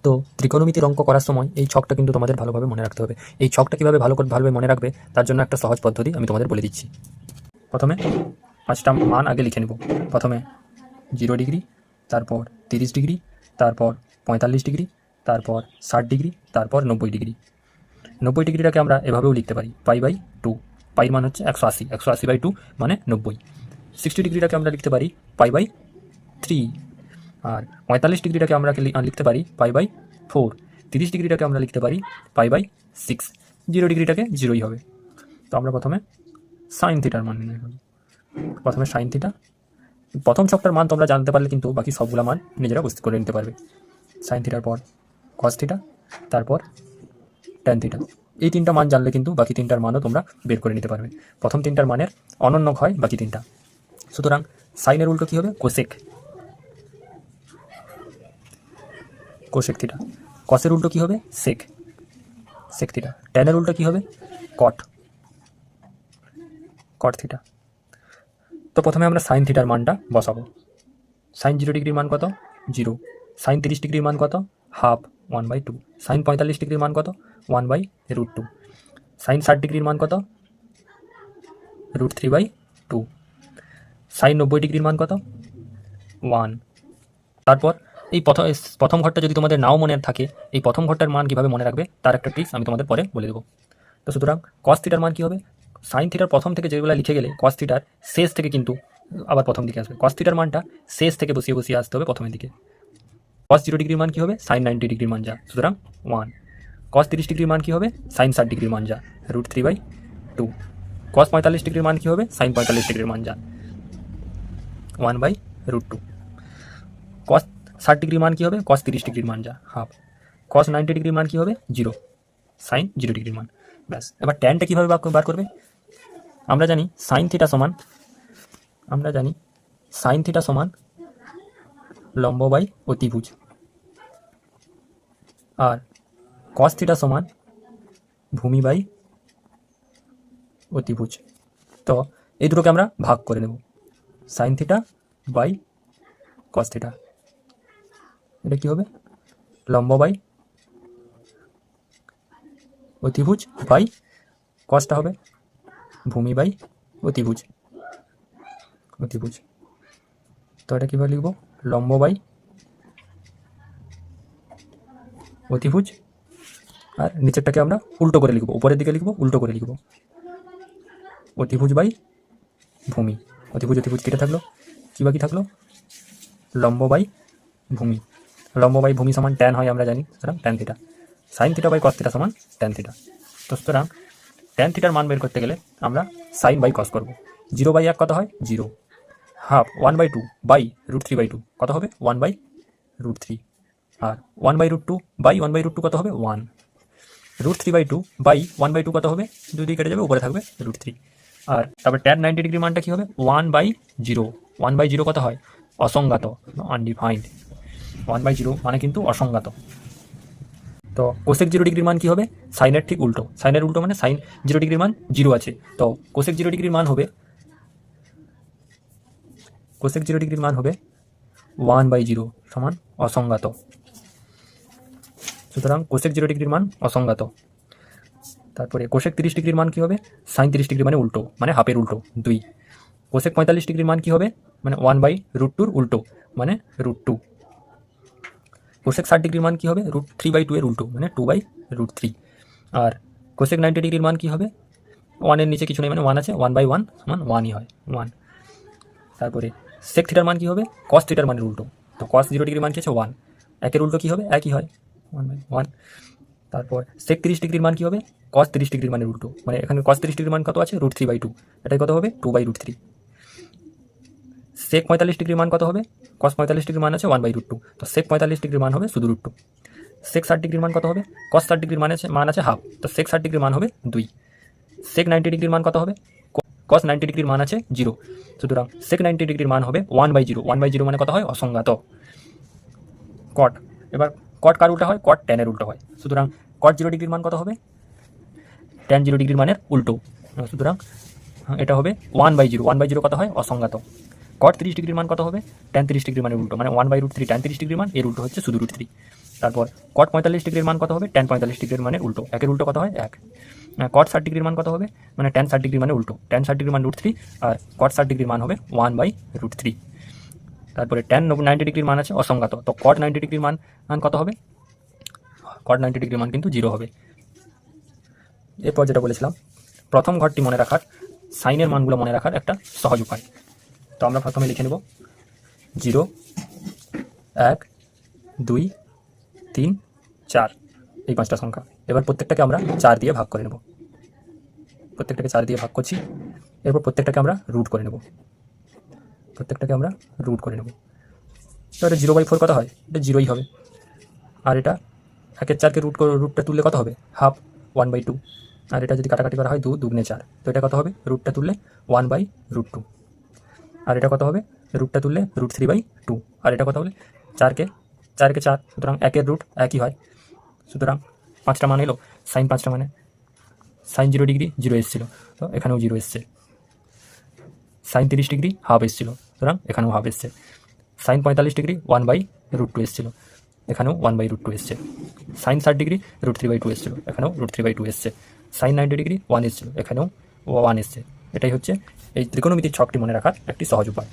তো ত্রিকোণমিতির অঙ্ক করার সময় এই ছকটা কিন্তু তোমাদের ভালোভাবে মনে রাখতে হবে। এই ছকটা কীভাবে ভালোভাবে মনে রাখবে তার জন্য একটা সহজ পদ্ধতি আমি তোমাদের বলে দিচ্ছি। প্রথমে 5টা মান আগে লিখে নেব। প্রথমে 0 ডিগ্রি, তারপর 30 ডিগ্রি, তারপর 45 ডিগ্রি, তারপর 60 ডিগ্রি, তারপর 90 ডিগ্রি। 90 ডিগ্রিটাকে আমরা এভাবেও লিখতে পারি π/2। পাইর মান হচ্ছে 180, 180/2 মানে 90। 60 ডিগ্রিটাকে আমরা লিখতে পারি π/3। আর 45 ডিগ্রিটাকে আমরা লিখতে পারি π/4। 30 ডিগ্রিটাকে আমরা লিখতে পারি π/6। 0 ডিগ্রিটাকে 0ই হবে। তো আমরা প্রথমে সাইন থিটার মান নির্ণয় করব। প্রথমে সাইন থিটা, প্রথম ছকটার মান তোমরা জানতে পারলে কিন্তু বাকি সবগুলো মান নিজেরা বুঝতে করে নিতে পারবে। সাইন থিটার পর কস থিটা, তারপর ট্যান থিটা। এই 3টা মান জানলে কিন্তু বাকি 3টার মানও তোমরা বের করে নিতে পারবে। প্রথম 3টার মানের অনন্যক হয় বাকি 3টা। সুতরাং সাইনের উল্টো কী হবে? কোসেক। Cosec theta. কসের উল্টো কী হবে? সেক। Sec theta. ট্যানের উল্টো কী হবে? কট। Cot theta. তো প্রথমে আমরা সাইন থিটার মানটা বসাবো। সাইন 0 ডিগ্রির মান কত? 0। সাইন 30 ডিগ্রির মান কত? হাফ, 1/2। সাইন 45 ডিগ্রির মান কত? 1/√2। সাইন 60 ডিগ্রির মান কত? √3/2। সাইন 90 ডিগ্রির মান কত? 1। তারপর এই প্রথম ঘরটা যদি তোমাদের নাও মনে থাকে, এই প্রথম ঘরটার মান কীভাবে মনে রাখবে তার একটা ট্রিক্স আমি তোমাদের পরে বলে দেবো। তো সুতরাং কস থিটার মান কী হবে? সাইন থিটার প্রথম থেকে যেগুলো লিখে গেলে কস থিটার শেষ থেকে কিন্তু আবার প্রথম দিকে আসবে। কস থিটার মানটা শেষ থেকে বসিয়ে বসিয়ে আসতে হবে প্রথমের দিকে। কস 0 ডিগ্রির মান কী হবে? সাইন 90 ডিগ্রির মান যা, সুতরাং 1। কস 30 ডিগ্রির মান কী হবে? সাইন 60 ডিগ্রির মান যা, √3/2। কস 45 ডিগ্রির মান কী হবে? সাইন 45 ডিগ্রির মান যা, 1/√2। কস 60 ডিগ্রির মান কী হবে? কস 30 ডিগ্রির মান যা, হাফ। কস 90 ডিগ্রির মান কী হবে? 0। সাইন 0 ডিগ্রির মান। ব্যাস। এবার ট্যানটা কীভাবে বার করবে? আমরা জানি সাইন থিটা সমান লম্ব বাই অতিভুজ, আর কস থিটা সমান ভূমি বাই অতিভুজ। তো এই দুটোকে আমরা ভাগ করে নেব। Sine theta by cos theta, এটা কী হবে? লম্ব বাই অতিভুজ বাই কসটা হবে ভূমি বাই অতিভুজ। তো এটা কীভাবে লিখব? লম্ব বাই অতিভুজ, আর নিচেরটাকে আমরা উল্টো করে লিখব, উপরের দিকে লিখব, উল্টো করে লিখব। অতিভুজ বাই ভূমি। অতিভুজ কেটে থাকলো, কী বাকি থাকলো? লম্ব বাই ভূমি। লম্ব বাই ভূমি সমান ট্যান হয় আমরা জানি, সুতরাং tan theta. Sine theta by cos theta সমান ট্যান থিটা। তো সুতরাং ট্যান থিটার মান বের করতে গেলে আমরা সাইন বাই কস করব। 0/1 কত হয়? 0। হাফ 1/2 বাই √3/2 কত হবে? 1/√3। আর 1/√2 বাই 1/√2 কত হবে? 1। √3/2 বাই 1/2 কত হবে? 2 দিয়ে কেটে যাবে, উপরে থাকবে √3। আর তারপর ট্যান 90 ডিগ্রির মানটা কী হবে? 1/0। 1/0 কত হয়? অসংজ্ঞাত, আনডিফাইন্ড। 1/0 মানে কিন্তু অসংজ্ঞাত। তো কোসেক 0 ডিগ্রির মান কী হবে? সাইনের ঠিক উল্টো। সাইনের উল্টো মানে সাইন 0 ডিগ্রির মান 0 আছে, তো কোসেক 0 ডিগ্রির মান হবে 1/0 সমান অসংজ্ঞাত। সুতরাং কোসেক 0 ডিগ্রির মান অসংজ্ঞাত। তারপরে কোসেক 30 ডিগ্রির মান কী হবে? সাইন 30 ডিগ্রি মানে উল্টো, মানে হাফের উল্টো, 2। কোসেক 45 ডিগ্রির মান কী হবে? মানে 1/√2 উল্টো, মানে √2। কোসেক 60 ডিগ্রির মান কী হবে? √3/2 এর উল্টো, মানে 2/√3। আর কোসেক 90 ডিগ্রির মান কী হবে? 1-এর নিচে কিছু নেই, মানে 1 আছে, 1/1 সমান 1ই হয়, 1। তারপরে সেক থিটার মান কী হবে? কস থিটার মানের উল্টো। তো কস 0 ডিগ্রির মান কী আছে? 1। 1-এর উল্টো কী হবে? একই হয়, 1/1। তারপর সেক 30 ডিগ্রির মান কী হবে? কস 30 ডিগ্রির মানের উল্টো, মানে এখানে কস 30 ডিগ্রির মান কত আছে? √3/2, এটাই কত হবে? 2/√3। সেক 45 ডিগ্রির মান কত হবে? কস 45 ডিগ্রির মান আছে 1/√2, তো সেক 45 ডিগ্রির মান হবে শুধু √2। সেক 60 ডিগ্রির মান কত হবে? কস 60 ডিগ্রির মান আছে হাফ, তো সেক 60 ডিগ্রির মান হবে 2। সেক 90 ডিগ্রির মান কত হবে? কস 90 ডিগ্রির মান আছে 0, সুতরাং সেক 90 ডিগ্রির মান হবে 1/0। 1/0 মানে কত হয়? অসংজ্ঞাত। কট, এবার কট কার উল্টো হয়? কট ট্যানের উল্টো হয়, সুতরাং কট 0 ডিগ্রির মান কত হবে? ট্যান 0 ডিগ্রির মানের উল্টো, সুতরাং এটা হবে 1/0। 1/0 কত হয়? অসংজ্ঞাত। কট 30 ডিগ্রির মান কত হবে? ট্যান 30 ডিগ্রির মানের উল্টো, মানে 1/√3 ট্যান 30 ডিগ্রির মান, এর উল্টো হচ্ছে শুধু √3। তারপর কট 45 ডিগ্রির মান কত হবে? ট্যান 45 ডিগ্রির মানের উল্টো। একের উল্টো কত হয়? 1। কট 60 ডিগ্রির মান কত হবে? মানে ট্যান 60 ডিগ্রির মানে উল্টো। ট্যান 60 ডিগ্রির মান √3 আর কট 60 ডিগ্রির মান হবে 1/√3। তারপরে ট্যান 90 ডিগ্রির মান আছে অসংজ্ঞাত, তো কট 90 ডিগ্রির মান কত হবে? কট 90 ডিগ্রির মান কিন্তু 0 হবে। এরপর যেটা বলেছিলাম, প্রথম ঘরটি মনে রাখার, সাইনের মানগুলো মনে রাখার একটা সহজ উপায়। তো আমরা প্রথমে লিখে নেব 0, 1, 2, 3, 4, এই 5টা সংখ্যা। এবার প্রত্যেকটাকে আমরা 4 দিয়ে ভাগ করে নেব। প্রত্যেকটাকে 4 দিয়ে ভাগ করছি। এরপর প্রত্যেকটাকে আমরা রুট করে নেব। তো এটা 0/4 কত হয়? এটা 0ই হবে। আর এটা 1-এর 4কে রুটটা তুললে কত হবে? হাফ, 1/2। আর এটা যদি কাটাকাটি করা হয় 2 2 4, তো এটা কত হবে? রুটটা তুললে 1/√2। আর এটা কত হবে? রুটটা তুললে √3/2। আর এটা কত হলে 4কে 4, সুতরাং 1-এর রুট একই হয়। সুতরাং 5টা মান এলো। সাইন 5টা মানে সাইন 0 ডিগ্রি 0 এসেছিল, তো এখানেও 0 এসছে। সাইন 30 ডিগ্রি হাফ এসেছিল, সুতরাং এখানেও হাফ এসছে। সাইন 45 ডিগ্রি 1/√2 এসেছিল, এখানেও 1/√2 এসছে। সাইন 60 ডিগ্রি √3/2 এসেছিল, এখানেও √3/2 এসছে। সাইন 90 ডিগ্রি 1 এসেছিল, এখানেও 1 এসছে। এটাই হচ্ছে এই ত্রিকোণমিতির ছকটি মনে রাখার একটি সহজ উপায়।